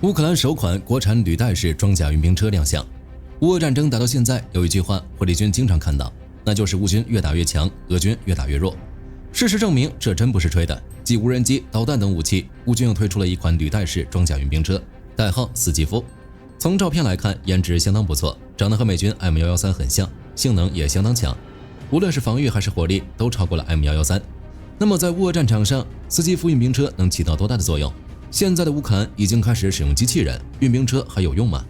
乌克兰首款国产履带式装甲运兵车亮相。乌俄战争打到现在，有一句话火力军经常看到，那就是乌军越打越强，俄军越打越弱。事实证明，这真不是吹的。继无人机、导弹等武器，乌军又推出了一款履带式装甲运兵车，代号斯基夫。从照片来看，颜值相当不错，长得和美军 M113 很像，性能也相当强，无论是防御还是火力都超过了 M113。那么在乌俄战场上，斯基夫运兵车能起到多大的作用？现在的乌克兰已经开始使用机器人，运兵车还有用吗？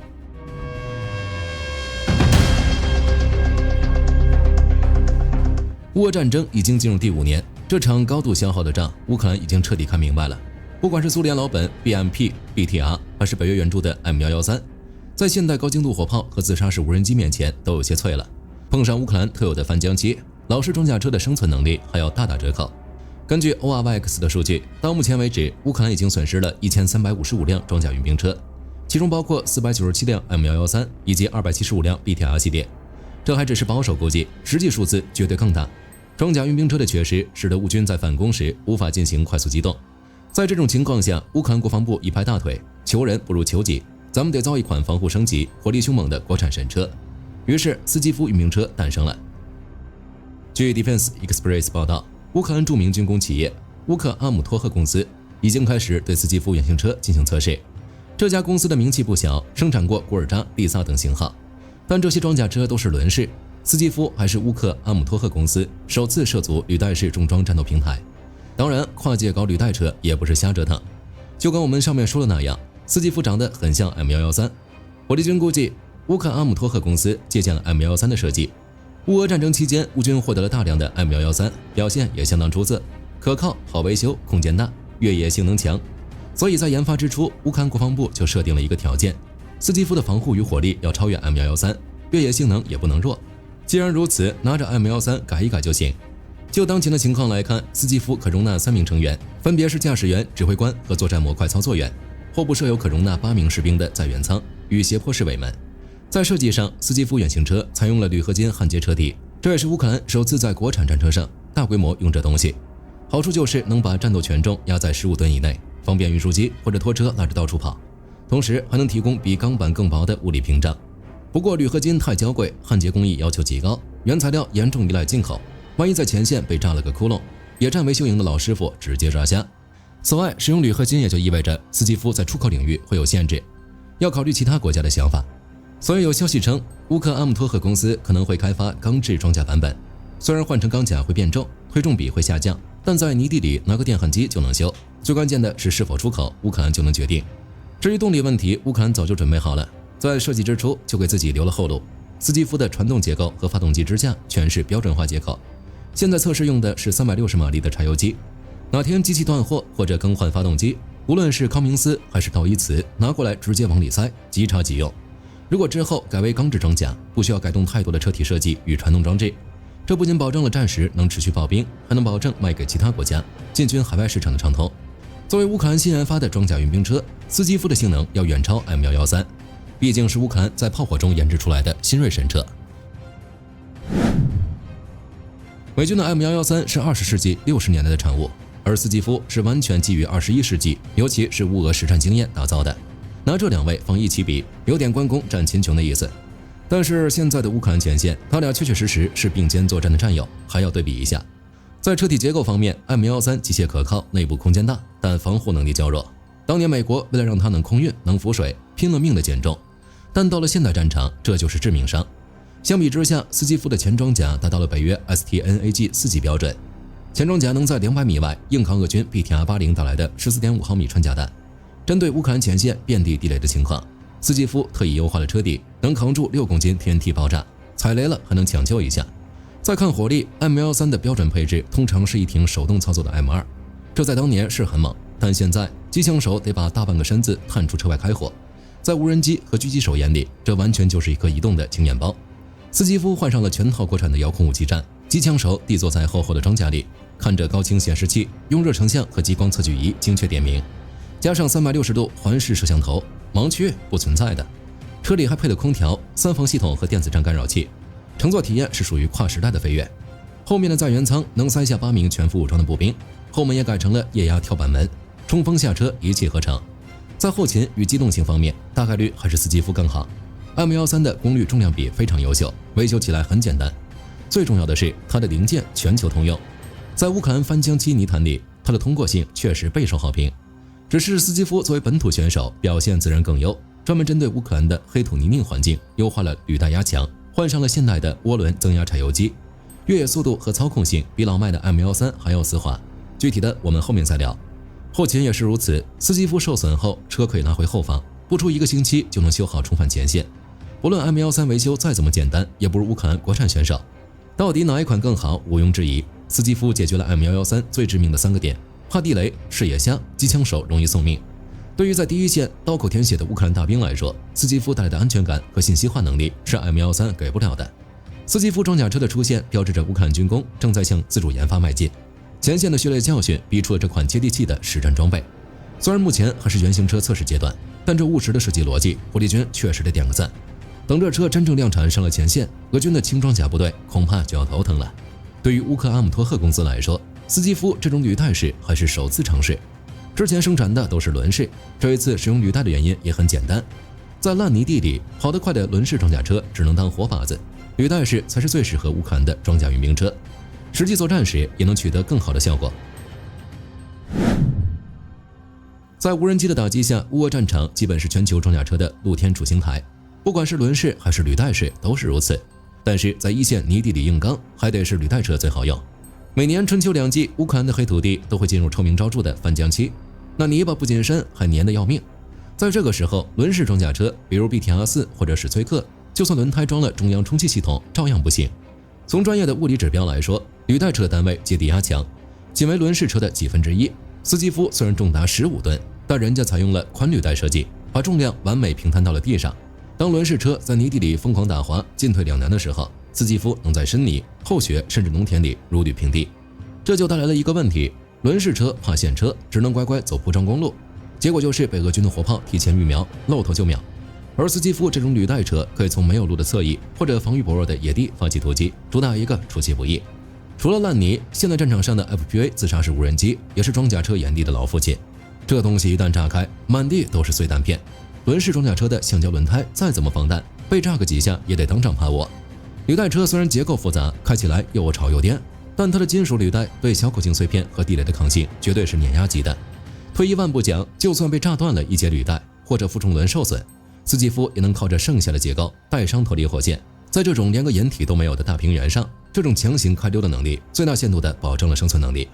乌俄战争已经进入第5年，这场高度消耗的仗，乌克兰已经彻底看明白了。不管是苏联老本 BMP、BTR， 还是北约援助的 M113， 在现代高精度火炮和自杀式无人机面前都有些脆了。碰上乌克兰特有的反将机，老式装甲车的生存能力还要大打折扣。根据 ORYX 的数据，到目前为止，乌克兰已经损失了1355辆装甲运兵车，其中包括497辆 M113 以及275辆 BTR 系列。这还只是保守估计，实际数字绝对更大。装甲运兵车的缺失，使得乌军在反攻时无法进行快速机动。在这种情况下，乌克兰国防部一拍大腿，求人不如求己，咱们得造一款防护升级、火力凶猛的国产神车。于是，斯基夫运兵车诞生了。据 Defense Express 报道，乌克兰著名军工企业乌克阿姆托赫公司已经开始对斯基夫原型车进行测试。这家公司的名气不小，生产过古尔扎、利萨等型号，但这些装甲车都是轮式。斯基夫还是乌克阿姆托赫公司首次涉足履带式重装战斗平台。当然，跨界搞履带车也不是瞎折腾，就跟我们上面说的那样，斯基夫长得很像 M113。火力军估计，乌克阿姆托赫公司借鉴了 M113 的设计。乌俄战争期间，乌军获得了大量的 M113， 表现也相当出色，可靠、好维修、空间大、越野性能强。所以在研发之初，乌克兰国防部就设定了一个条件：斯基夫的防护与火力要超越 M113， 越野性能也不能弱。既然如此，拿着 M113改一改就行。就当前的情况来看，斯基夫可容纳3名成员，分别是驾驶员、指挥官和作战模块操作员，后部设有可容纳8名士兵的载员舱与胁迫式尾门。在设计上，斯基夫远行车采用了铝合金焊接车体，这也是乌克兰首次在国产战车上大规模用这东西。好处就是能把战斗权重压在15吨以内，方便运输机或者拖车拉着到处跑，同时还能提供比钢板更薄的物理屏障。不过铝合金太娇贵，焊接工艺要求极高，原材料严重依赖进口，万一在前线被炸了个窟窿，野战维修营的老师傅直接抓瞎。此外，使用铝合金也就意味着斯基夫在出口领域会有限制，要考虑其他国家的想法。所以有消息称，乌克阿姆托赫公司可能会开发钢制装甲版本，虽然换成钢甲会变重，推重比会下降，但在泥地里拿个电焊机就能修。最关键的是否出口，乌克兰就能决定。至于动力问题，乌克兰早就准备好了，在设计之初就给自己留了后路。斯基夫的传动结构和发动机支架全是标准化接口，现在测试用的是360马力的柴油机。哪天机器断货或者更换发动机，无论是康明斯还是道伊茨，拿过来直接往里塞，即插即用。如果之后改为钢制装甲，不需要改动太多的车体设计与传动装置，这不仅保证了战时能持续炮兵，还能保证卖给其他国家，进军海外市场的畅通。作为乌克兰新研发的装甲运兵车，斯基夫的性能要远超 M113， 毕竟是乌克兰在炮火中研制出来的新锐神车。美军的 M113 是20世纪60年代的产物，而斯基夫是完全基于21世纪，尤其是乌俄实战经验打造的。拿这2位放一起比，有点关公战秦琼的意思。但是现在的乌克兰前线，他俩确确实实是并肩作战的战友，还要对比一下。在车体结构方面 ，M113 机械可靠，内部空间大，但防护能力较弱。当年美国为了让它能空运、能浮水，拼了命的减重，但到了现代战场，这就是致命伤。相比之下，斯基夫的前装甲达到了北约 STNAG 4级标准，前装甲能在200米外硬扛俄军 BTR-80 打来的 14.5 毫米穿甲弹。针对乌克兰前线遍地地雷的情况，斯基夫特意优化了车底，能扛住6公斤 TNT 爆炸，踩雷了还能抢救一下。再看火力 ，M113 的标准配置通常是一挺手动操作的 M2， 这在当年是很猛，但现在机枪手得把大半个身子探出车外开火，在无人机和狙击手眼里，这完全就是一颗移动的经验包。斯基夫换上了全套国产的遥控武器站，机枪手地坐在厚厚的装甲里，看着高清显示器，用热成像和激光测距仪精确点名。加上360度环视摄像头，盲区不存在的。车里还配了空调、3防系统和电子战干扰器，乘坐体验是属于跨时代的飞跃。后面的载员舱能塞下8名全副武装的步兵，后门也改成了液压跳板门，冲锋下车一气呵成。在后勤与机动性方面，大概率还是斯基夫更好。M13的功率重量比非常优秀，维修起来很简单。最重要的是，它的零件全球通用。在乌克兰翻江期泥潭里，它的通过性确实备受好评。只是斯基夫作为本土选手，表现自然更优，专门针对乌克兰的黑土泥泞环境，优化了履带压强，换上了现代的涡轮增压柴油机，越野速度和操控性比老迈的 M13还要丝滑。具体的我们后面再聊。后勤也是如此，斯基夫受损后，车可以拿回后方，不出1个星期就能修好重返前线。不论 M13维修再怎么简单，也不如乌克兰国产选手。到底哪一款更好，毋庸置疑。斯基夫解决了 M113最致命的3个点：怕地雷、视野瞎、机枪手容易送命。对于在第一线刀口舔血的乌克兰大兵来说，斯基夫带来的安全感和信息化能力是 M113给不了的。斯基夫装甲车的出现，标志着乌克兰军工正在向自主研发迈进。前线的血泪教训逼出了这款接地气的实战装备。虽然目前还是原型车测试阶段，但这务实的设计逻辑，火力军确实得点个赞。等这车真正量产上了前线，俄军的轻装甲部队恐怕就要头疼了。对于乌克阿姆托赫公司来说，斯基夫这种履带式还是首次尝试。之前生产的都是轮式，这一次使用履带的原因也很简单，在烂泥地里跑得快的轮式装甲车只能当活靶子，履带式才是最适合乌克兰的装甲运兵车，实际作战时也能取得更好的效果。在无人机的打击下，乌俄战场基本是全球装甲车的露天主刑台，不管是轮式还是履带式都是如此。但是在一线泥地里硬刚，还得是履带车最好用。每年春秋2季，乌克兰的黑土地都会进入臭名昭著的翻江期，那泥巴不仅深，还黏得要命。在这个时候，轮式装甲车，比如 BTR4 或者是崔克，就算轮胎装了中央充气系统，照样不行。从专业的物理指标来说，履带车的单位接地压强，仅为轮式车的几分之一。斯基夫虽然重达15吨，但人家采用了宽履带设计，把重量完美平摊到了地上。当轮式车在泥地里疯狂打滑，进退两难的时候，斯基夫能在深泥、厚雪甚至农田里如履平地。这就带来了一个问题：轮式车怕陷车，只能乖乖走铺装公路，结果就是被俄军的火炮提前预瞄，露头就秒。而斯基夫这种履带车可以从没有路的侧翼或者防御薄弱的野地发起突击，主打一个出其不意。除了烂泥，现在战场上的 FPV 自杀式无人机也是装甲车眼里的老父亲。这东西一旦炸开，满地都是碎弹片。轮式装甲车的橡胶轮胎再怎么防弹，被炸个几下也得当场趴窝。履带车虽然结构复杂，开起来又吵又颠，但它的金属履带对小口径碎片和地雷的抗性绝对是碾压级的。退一万步讲，就算被炸断了一节履带或者负重轮受损，斯基夫也能靠着剩下的结构带伤脱离火线。在这种连个掩体都没有的大平原上，这种强行开溜的能力最大限度地保证了生存能力。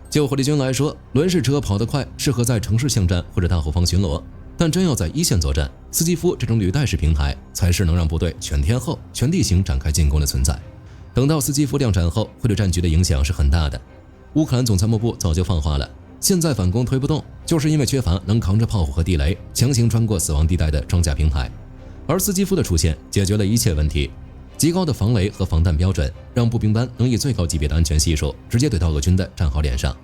就火力军来说，轮式车跑得快，适合在城市巷战或者大后方巡逻，但真要在一线作战，斯基夫这种履带式平台才是能让部队全天候、全地形展开进攻的存在。等到斯基夫量产后，会对战局的影响是很大的。乌克兰总参谋部早就放话了，现在反攻推不动，就是因为缺乏能扛着炮火和地雷强行穿过死亡地带的装甲平台。而斯基夫的出现解决了一切问题，极高的防雷和防弹标准，让步兵班能以最高级别的安全系数直接怼到俄军的战壕脸上。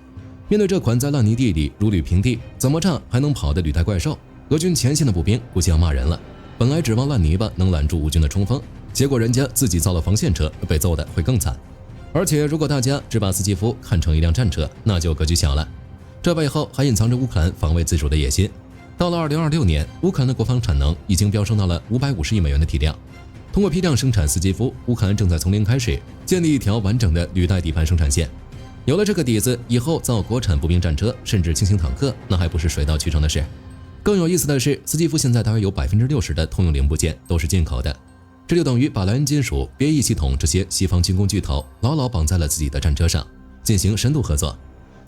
面对这款在烂泥地里如履平地，怎么炸还能跑的履带怪兽，俄军前线的步兵估计要骂人了。本来指望烂泥巴能拦住乌军的冲锋，结果人家自己造了防线车，被揍的会更惨。而且如果大家只把斯基夫看成一辆战车，那就格局小了。这背后还隐藏着乌克兰防卫自主的野心。到了2026年，乌克兰的国防产能已经飙升到了550亿美元的体量。通过批量生产斯基夫，乌克兰正在从零开始建立一条完整的履带底盘生产线。有了这个底子，以后造国产步兵战车甚至轻型坦克，那还不是水到渠成的事。更有意思的是，斯基夫现在大约有60%的通用零部件都是进口的，这就等于把莱茵金属、别翼系统这些西方军工巨头牢牢绑在了自己的战车上，进行深度合作。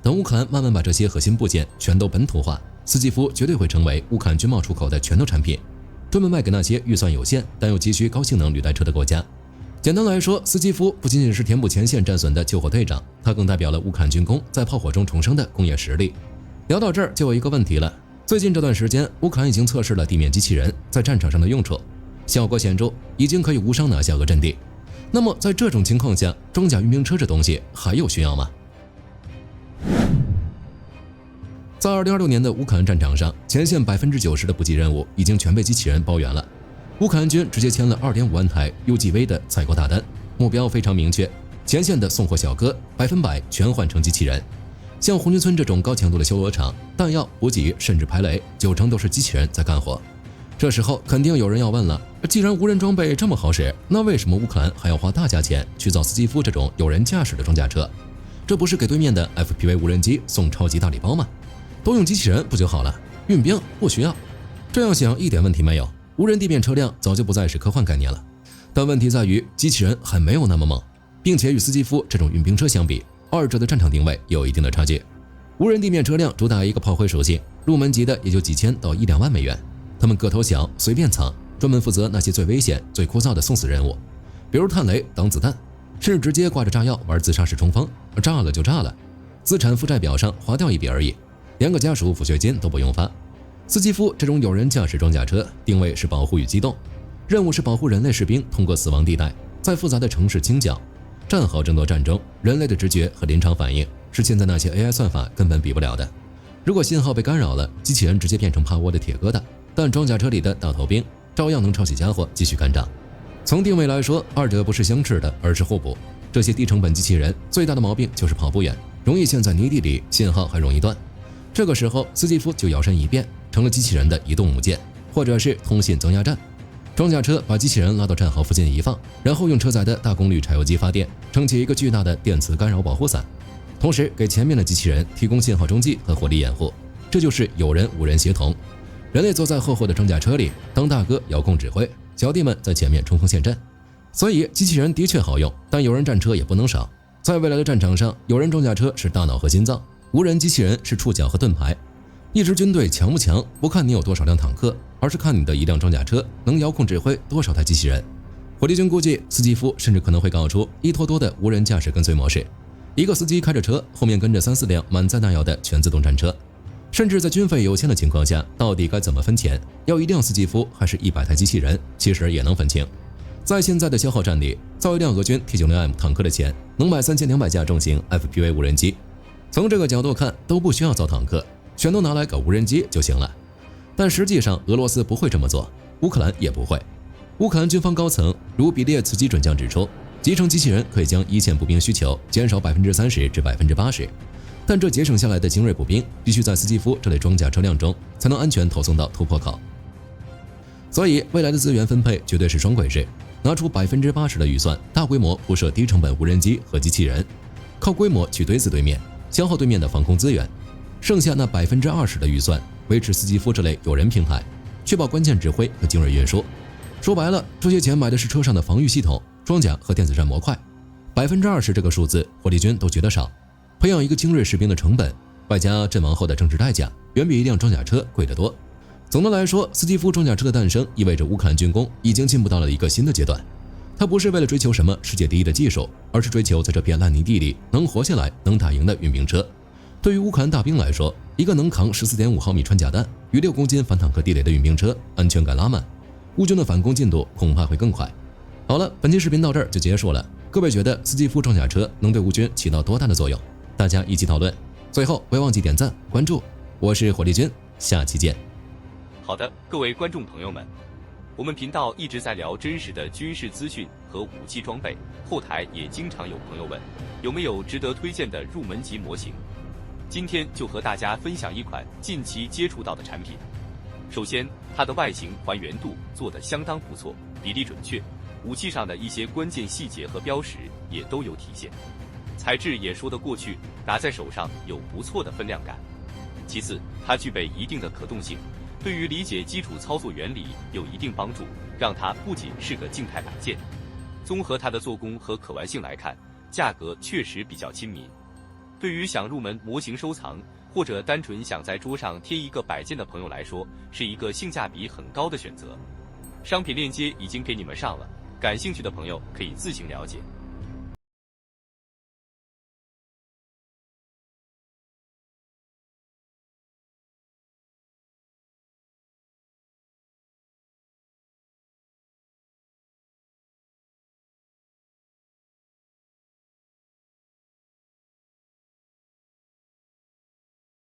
等乌克兰慢慢把这些核心部件全都本土化，斯基夫绝对会成为乌克兰军贸出口的拳头产品，专门卖给那些预算有限但又急需高性能履带车的国家。简单来说，斯基夫不仅仅是填补前线战损的救火队长，他更代表了乌克兰军工在炮火中重生的工业实力。聊到这儿就有一个问题了，最近这段时间，乌克兰已经测试了地面机器人在战场上的用处，效果显著，已经可以无伤拿下俄阵地。那么在这种情况下，装甲运兵车这东西还有需要吗？在2026年的乌克兰战场上，前线90%的补给任务已经全被机器人包圆了。乌克兰军直接签了2.5万台 UGV 的采购大单，目标非常明确，前线的送货小哥100%全换成机器人。像红军村这种高强度的修罗场，弹药、补给甚至排雷，90%都是机器人在干活。这时候肯定有人要问了，既然无人装备这么好使，那为什么乌克兰还要花大价钱去造斯基夫这种有人驾驶的装甲车？这不是给对面的 FPV 无人机送超级大礼包吗？都用机器人不就好了？运兵不需要。这样想一点问题没有，无人地面车辆早就不再是科幻概念了。但问题在于机器人还没有那么猛，并且与斯基夫这种运兵车相比，二者的战场定位有一定的差距。无人地面车辆主打一个炮灰属性，入门级的也就几千到1-2万美元。他们个头小，随便藏，专门负责那些最危险、最枯燥的送死任务，比如探雷、挡子弹，甚至直接挂着炸药玩自杀式冲锋，炸了就炸了，资产负债表上划掉一笔而已，连个家属抚恤金都不用发。斯基夫这种有人驾驶装甲车定位是保护与机动，任务是保护人类士兵通过死亡地带，在复杂的城市清剿。战壕争夺战中，人类的直觉和临场反应是现在那些 AI 算法根本比不了的。如果信号被干扰了，机器人直接变成趴窝的铁疙瘩，但装甲车里的大头兵照样能抄起家伙继续干仗。从定位来说，二者不是相斥的，而是互补。这些低成本机器人最大的毛病就是跑不远，容易陷在泥地里，信号还容易断。这个时候，斯基夫就摇身一变，成了机器人的移动母舰，或者是通信增压站。装甲车把机器人拉到战壕附近一放，然后用车载的大功率柴油机发电，撑起一个巨大的电磁干扰保护伞，同时给前面的机器人提供信号中继和火力掩护。这就是有人无人协同。人类坐在厚厚的装甲车里，当大哥遥控指挥，小弟们在前面冲锋陷阵。所以机器人的确好用，但有人战车也不能少。在未来的战场上，有人装甲车是大脑和心脏，无人机器人是触角和盾牌。一支军队强不强，不看你有多少辆坦克，而是看你的一辆装甲车能遥控指挥多少台机器人。火力军估计，斯基夫甚至可能会搞出一拖多的无人驾驶跟随模式，一个司机开着车，后面跟着3-4辆满载弹药的全自动战车。甚至在军费有限的情况下，到底该怎么分钱？要一辆斯基夫还是100台机器人，其实也能分清。在现在的消耗战里，造一辆俄军 T90M 坦克的钱，能买3200架重型 FPV 无人机。从这个角度看，都不需要造坦克，全都拿来搞无人机就行了。但实际上，俄罗斯不会这么做，乌克兰也不会。乌克兰军方高层如比列茨基准将指出，集成机器人可以将一线步兵需求减少30%至80%，但这节省下来的精锐步兵必须在斯基夫这类装甲车辆中才能安全投送到突破口。所以未来的资源分配绝对是双轨制，拿出80%的预算，大规模铺设低成本无人机和机器人，靠规模去堆死对面，消耗对面的防空资源。剩下那20%的预算，维持斯基夫这类有人平台，确保关键指挥和精锐运输。说白了，这些钱买的是车上的防御系统、装甲和电子战模块。20%这个数字，火力军都觉得少。培养一个精锐士兵的成本，外加阵亡后的政治代价，远比一辆装甲车贵得多。总的来说，斯基夫装甲车的诞生意味着乌克兰军工已经进步到了一个新的阶段。它不是为了追求什么世界第一的技术，而是追求在这片烂泥地里能活下来、能打赢的运兵车。对于乌克兰大兵来说，一个能扛14.5毫米穿甲弹与6公斤反坦克地雷的运兵车，安全感拉满，乌军的反攻进度恐怕会更快。好了，本期视频到这儿就结束了。各位觉得斯基夫装甲车能对乌军起到多大的作用？大家一起讨论。最后别忘记点赞关注，我是火力军，下期见。好的，各位观众朋友们，我们频道一直在聊真实的军事资讯和武器装备，后台也经常有朋友问，有没有值得推荐的入门级模型？今天就和大家分享一款近期接触到的产品。首先，它的外形还原度做得相当不错，比例准确，武器上的一些关键细节和标识也都有体现，材质也说得过去，拿在手上有不错的分量感。其次，它具备一定的可动性，对于理解基础操作原理有一定帮助，让它不仅是个静态摆件。综合它的做工和可玩性来看，价格确实比较亲民。对于想入门模型收藏，或者单纯想在桌上贴一个摆件的朋友来说，是一个性价比很高的选择。商品链接已经给你们上了，感兴趣的朋友可以自行了解。